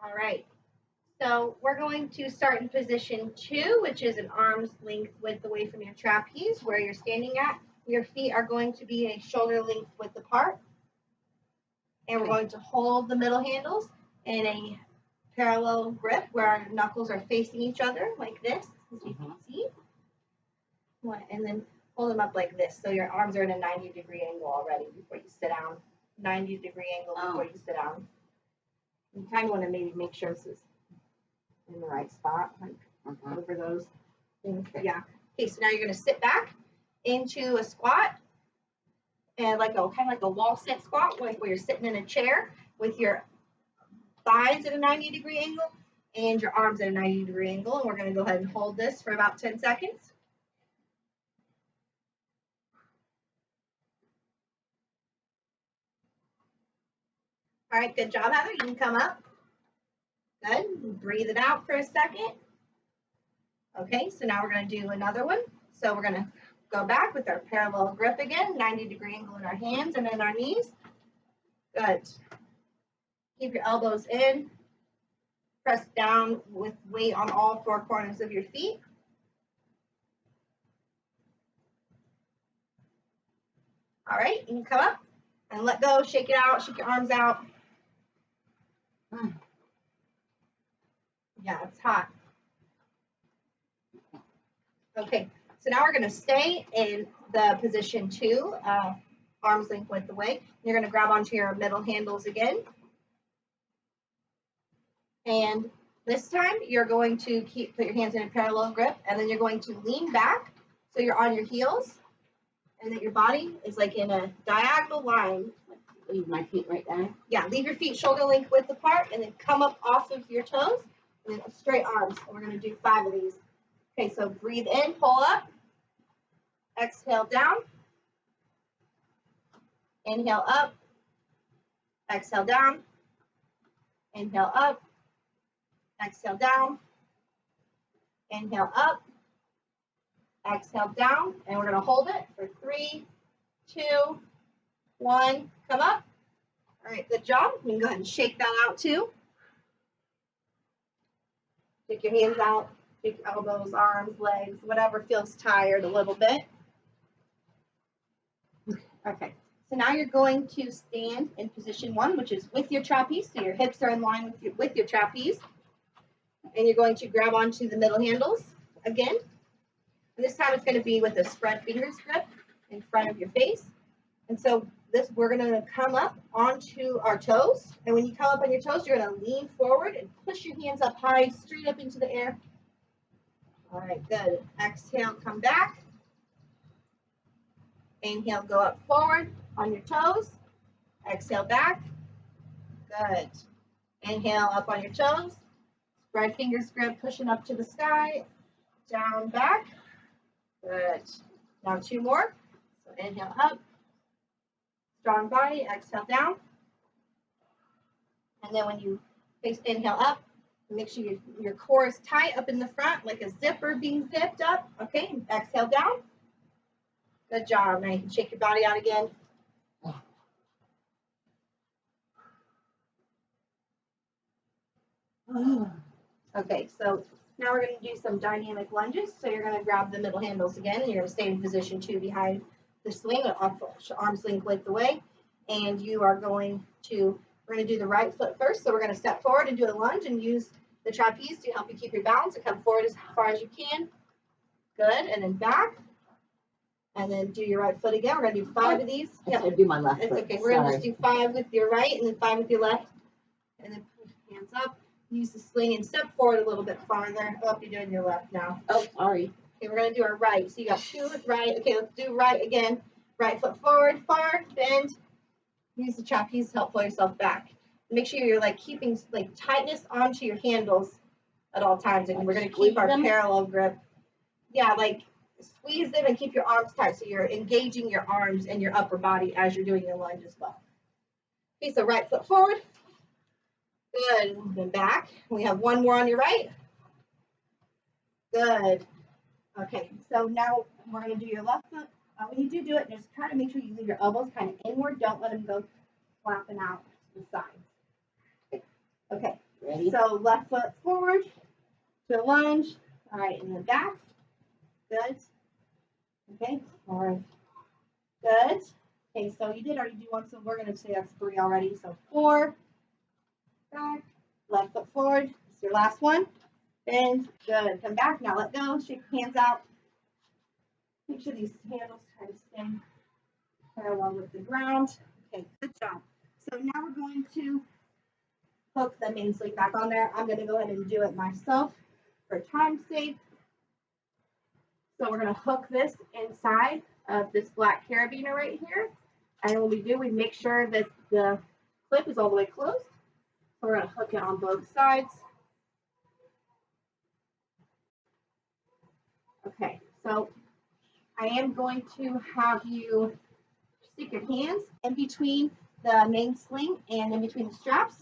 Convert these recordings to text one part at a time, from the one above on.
All right. So we're going to start in position 2, which is an arm's length width away from your trapeze, where you're standing at. Your feet are going to be a shoulder length width apart. And we're going to hold the middle handles in a parallel grip where our knuckles are facing each other like this, as you can see. And then hold them up like this, so your arms are in a 90-degree angle already before you sit down. 90-degree angle before you sit down. You kind of want to maybe make sure this is in the right spot, like over those things. Yeah. Okay, so now you're going to sit back into a squat, and kind of like a wall sit squat, like where you're sitting in a chair with your thighs at a 90-degree angle and your arms at a 90-degree angle. And we're going to go ahead and hold this for about 10 seconds. All right, good job, Heather. You can come up. Good. Breathe it out for a second. Okay, so now we're going to do another one. So we're going to go back with our parallel grip again, 90-degree angle in our hands and in our knees. Good. Keep your elbows in. Press down with weight on all 4 corners of your feet. All right, you can come up and let go. Shake it out. Shake your arms out. Yeah, it's hot. Okay, so now we're going to stay in the position 2, arms length width away. You're going to grab onto your middle handles again. And this time you're going to put your hands in a parallel grip, and then you're going to lean back so you're on your heels, and that your body is like in a diagonal line. Leave my feet right there. Yeah, leave your feet shoulder length width apart, and then come up off of your toes, and then straight arms. And we're going to do 5 of these. Okay, so breathe in, pull up, exhale down, inhale up, exhale down, inhale up, exhale down, inhale up, exhale down, and we're going to hold it for 3, 2, 1, come up. All right, good job. You can go ahead and shake that out too. Take your hands out, take your elbows, arms, legs, whatever feels tired a little bit. Okay, so now you're going to stand in position 1, which is with your trapeze. So your hips are in line with your trapeze. And you're going to grab onto the middle handles again. And this time it's going to be with a spread fingers grip in front of your face. And so we're going to come up onto our toes. And when you come up on your toes, you're going to lean forward and push your hands up high, straight up into the air. All right, good. Exhale, come back. Inhale, go up forward on your toes. Exhale, back. Good. Inhale, up on your toes. Spread fingers grip, pushing up to the sky. Down, back. Good. Now 2 more. So inhale up. Strong body. Exhale down. And then when you inhale up, make sure your core is tight up in the front, like a zipper being zipped up. Okay. Exhale down. Good job. Now you can shake your body out again. Okay, so now we're going to do some dynamic lunges. So you're going to grab the middle handles again, and you're going to stay in position 2 behind the swing, arms length width away. And we're going to do the right foot first. So we're going to step forward and do a lunge and use the trapeze to help you keep your balance and come forward as far as you can. Good, and then back. And then do your right foot again. We're going to do 5 of these. I said do my left foot. It's okay. We're going to just do 5 with your right and then 5 with your left. And then push hands up. Use the sling and step forward a little bit farther. Oh, you're doing your left now. Oh, sorry. Okay, we're going to do our right. So you got 2 with right. Okay, let's do right again. Right foot forward, far, bend. Use the trapeze to help pull yourself back. Make sure you're keeping tightness onto your handles at all times. And we're going to keep our parallel grip. Yeah, squeeze them and keep your arms tight. So you're engaging your arms and your upper body as you're doing your lunge as well. Okay, so right foot forward. Good. And then back. We have 1 more on your right. Good. Okay, so now we're going to do your left foot. When you do it, just kind of make sure you leave your elbows kind of inward. Don't let them go flapping out to the sides. Okay. Ready? So left foot forward to a lunge. All right, and then back. Good. Okay, forward. Good. Okay, so you did already do one, so we're going to say that's 3 already. So 4, back, left foot forward. It's your last one. Bend. Good. Come back. Now let go. Shake your hands out. Make sure these handles try to stay parallel with the ground. Okay, good job. So now we're going to hook the main sling back on there. I'm going to go ahead and do it myself for time's sake. So we're going to hook this inside of this black carabiner right here. And when we do, we make sure that the clip is all the way closed. So we're going to hook it on both sides. Okay, so I am going to have you stick your hands in between the main sling and in between the straps.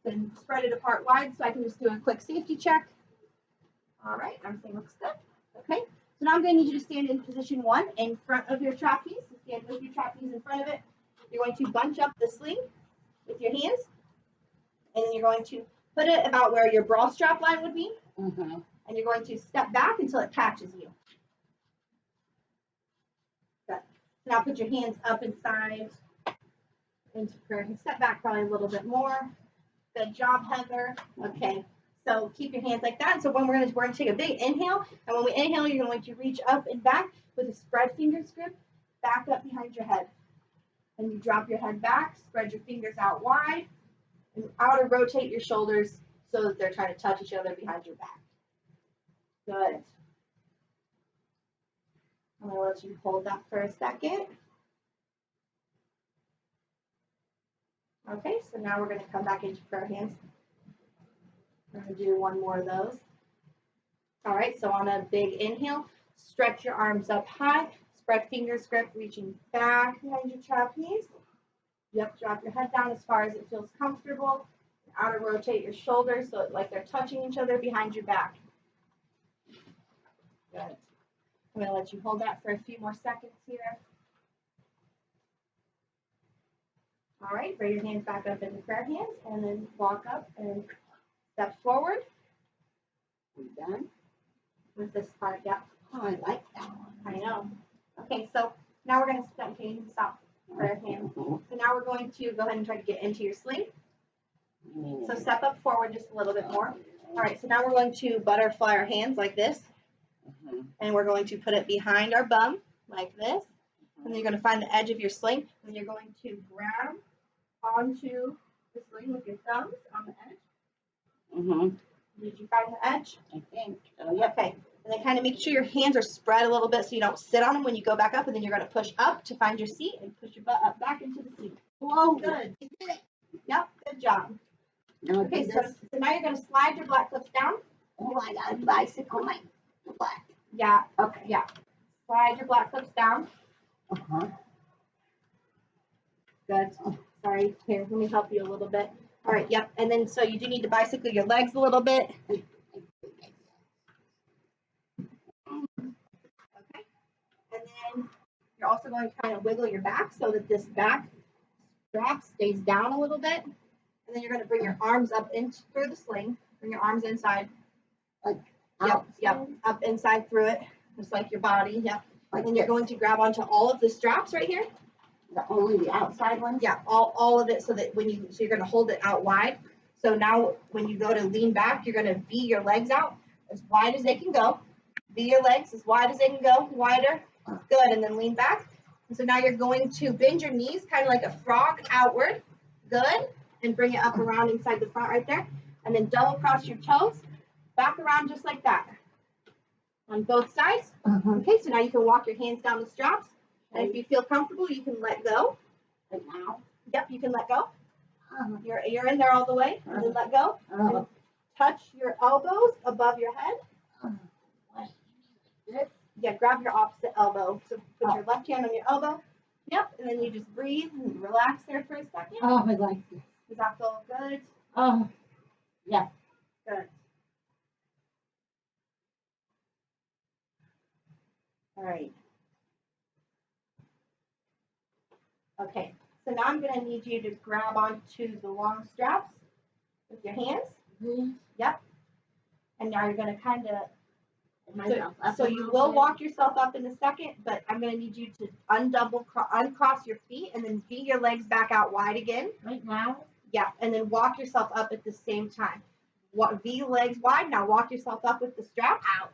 Then spread it apart wide so I can just do a quick safety check. All right, everything looks good. Okay, so now I'm going to need you to stand in position 1 in front of your trapeze. So stand with your trapeze in front of it. You're going to bunch up the sling with your hands, and then you're going to put it about where your bra strap line would be, and you're going to step back until it catches you. Good. Now put your hands up inside, and step back probably a little bit more. Good job, Heather. Okay, so keep your hands like that. So when we're going to take a big inhale, and when we inhale, you're going to reach up and back with a spread fingers grip, back up behind your head. And you drop your head back, spread your fingers out wide, and outer rotate your shoulders so that they're trying to touch each other behind your back. Good. I'm going to let you hold that for a second. Okay, so now we're going to come back into prayer hands. We're going to do one more of those. All right, so on a big inhale, stretch your arms up high, spread fingers grip, reaching back behind your trapeze. Yep, drop your head down as far as it feels comfortable. Outer rotate your shoulders so it's like they're touching each other behind your back. Good. I'm going to let you hold that for a few more seconds here. All right, bring your hands back up into prayer hands and then walk up and step forward. We're done with this part. Yep. Oh, I like that one. I know. Okay, so now we're going to stop prayer hands. So now we're going to go ahead and try to get into your sling. So step up forward just a little bit more. All right, so now we're going to butterfly our hands like this. And we're going to put it behind our bum like this. And then you're going to find the edge of your sling. And you're going to grab onto the sling with your thumbs on the edge. Did you find the edge? I think. Okay. And then kind of make sure your hands are spread a little bit so you don't sit on them when you go back up. And then you're going to push up to find your seat and push your butt up back into the seat. Whoa, good. Yep, good job. No, okay, so now you're going to slide your black clips down. Oh, I got a bicycle, my black. Yeah, okay, yeah. Slide your black clips down. Good. Sorry, here, let me help you a little bit. All right, yep. And then so you do need to bicycle your legs a little bit. Okay. And then you're also going to kind of wiggle your back so that this back strap stays down a little bit. And then you're going to bring your arms up in through the sling. Bring your arms inside. Like yep, up inside through it, just like your body. Yep. Like and then you're going to grab onto all of the straps right here. Only the outside ones? Yeah, all of it so that you're going to hold it out wide. So now when you go to lean back, you're going to V your legs out as wide as they can go. V your legs as wide as they can go, wider. Good, and then lean back. And so now you're going to bend your knees kind of like a frog outward. Good, and bring it up around inside the front right there. And then double cross your toes, back around just like that. On both sides. Okay, so now you can walk your hands down the straps. And if you feel comfortable, you can let go. Like now? Yep, you can let go. You're in there all the way. And then let go. And touch your elbows above your head. Like this? Yeah, grab your opposite elbow. So put your left hand on your elbow. Yep, and then you just breathe and relax there for a second. Oh, I like this. Does that feel good? Oh, yeah. Good. All right. Okay, so now I'm going to need you to grab onto the long straps with your hands. this. Yep. And now you're going to kind of, And myself up so a you little will bit. walk yourself up in a second, but I'm going to need you to uncross your feet and then V your legs back out wide again. Right now. Yeah, and then walk yourself up at the same time. V legs wide. Now walk yourself up with the straps. Out.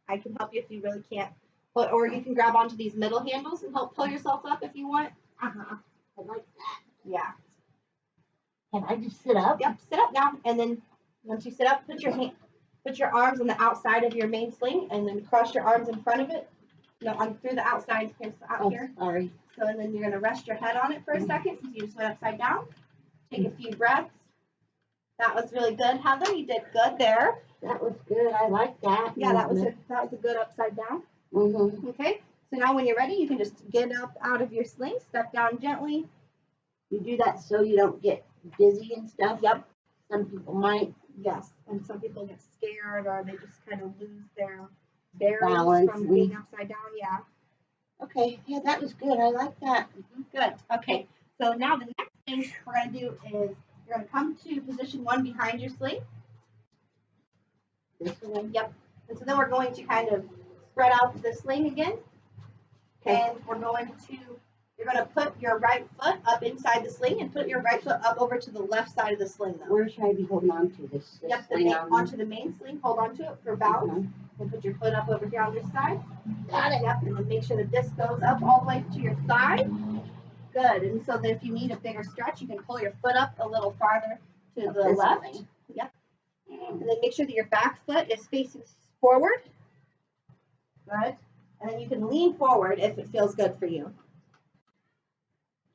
I can help you if you really can't. Or you can grab onto these middle handles and help pull yourself up if you want. Uh-huh. I like that. Yeah. Can I just sit up? Yep, sit up now. And then once you sit up, put your arms on the outside of your main sling and then cross your arms in front of it. No, through the outside out here. Sorry. So and then you're gonna rest your head on it for a second since you just went upside down. Take a few breaths. That was really good, Heather. You did good there. That was good. I like that. Yeah, that was a good upside down. Mm-hmm. Okay. So now when you're ready, you can just get up out of your sling, step down gently. You do that so you don't get dizzy and stuff. Yep. Some people might. Yes. And some people get scared or they just kind of lose their bearings Balance from being upside down. Yeah. Okay. Yeah, that was good. I like that. Good. Okay. So now the next thing we're going to do is you're going to come to position 1 behind your sling. This one. Yep. And so then we're going to kind of spread out the sling again. Okay. And you're going to put your right foot up inside the sling and put your right foot up over to the left side of the sling though. Where should I be holding on to this? Yep, sling onto the main sling. Hold on to it for balance. And put your foot up over here on this side. Got it. Yep, and then make sure that this goes up all the way to your thigh. Good. And so that if you need a bigger stretch, you can pull your foot up a little farther to the This left. way. Yep. And then make sure that your back foot is facing forward. Good. And then you can lean forward if it feels good for you.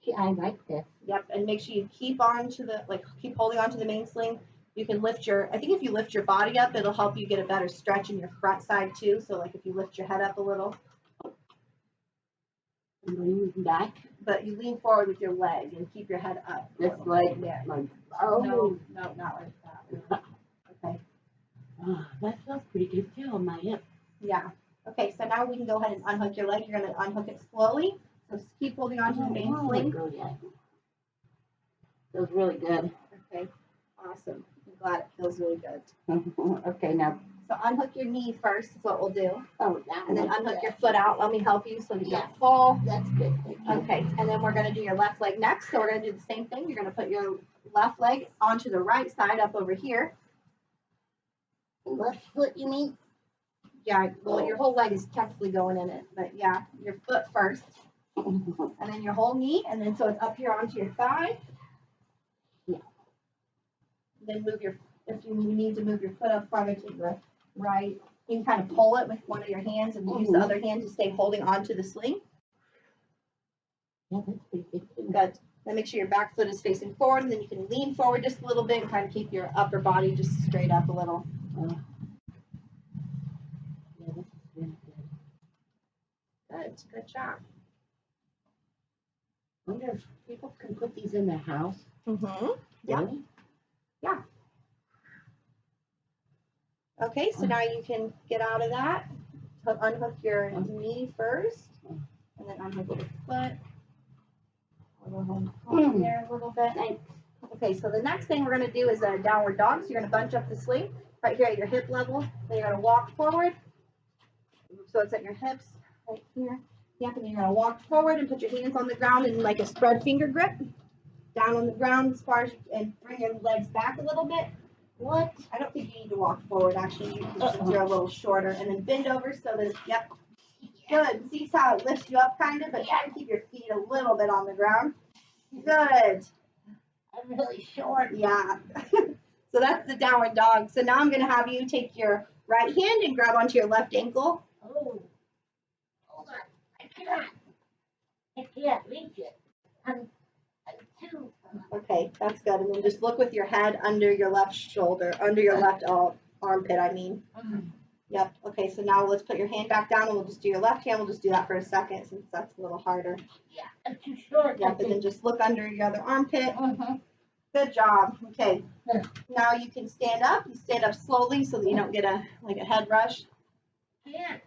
Yeah, I like this. Yep. And make sure you keep holding on to the main sling. You can I think if you lift your body up, it'll help you get a better stretch in your front side too. So like if you lift your head up a little. And lean back. But you lean forward with your leg and keep your head up. This leg. Yeah. Like, No, not like that. Okay. Oh, that feels pretty good too on my hip. Yeah. Okay, so now we can go ahead and unhook your leg. You're going to unhook it slowly. So just keep holding on to the main sling. Feels really good. Okay, awesome. I'm glad it feels really good. Okay, now. So unhook your knee first is what we'll do. Oh, that And then one. unhook your foot out. Let me help you so you Yeah. don't fall. That's good. Thank you. Okay, and then we're going to do your left leg next. So we're going to do the same thing. You're going to put your left leg onto the right side up over here. Left foot, you mean? Yeah, well, your whole leg is technically going in it. But yeah, your foot first. And then your whole knee. And then so it's up here onto your thigh. Yeah. Then if you need to move your foot up farther to the right, you can kind of pull it with one of your hands and use the other hand to stay holding onto the sling. Yeah, that's pretty good too. Good. Then make sure your back foot is facing forward, and then you can lean forward just a little bit and kind of keep your upper body just straight up a little. Yeah, this is really good. Good. Good job. I wonder if people can put these in their house. Mm-hmm. Yeah. Really? Yeah. Okay, so now you can get out of that. So unhook your knee first, and then unhook your foot. We'll go ahead and hold there a little bit. Okay, so the next thing we're going to do is a downward dog. So you're going to bunch up the sling right here at your hip level. Then you're going to walk forward. So it's at your hips right here. Yep, and you're going to walk forward and put your hands on the ground in like a spread finger grip. Down on the ground as far as and bring your legs back a little bit. What? I don't think you need to walk forward actually. You're a little shorter. And then bend over so that, yep. Good. See how it lifts you up kind of, but try to keep your feet a little bit on the ground. Good. I'm really short. Yeah. So that's the downward dog. So now I'm going to have you take your right hand and grab onto your left ankle. Oh. Hold on. I can't reach it. I'm too. Okay, that's good. And then just look with your head under your left shoulder, under your left armpit, I mean. Yep. Okay, so now let's put your hand back down and we'll just do your left hand. We'll just do that for a second since that's a little harder. Yeah, I'm too short. Yep, and then just look under your other armpit. Good job. Okay. Now you can stand up. You stand up slowly so that you don't get a head rush. Can't.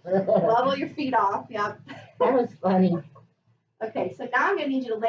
Level your feet off. Yep. That was funny. Okay, so now I'm going to need you to lay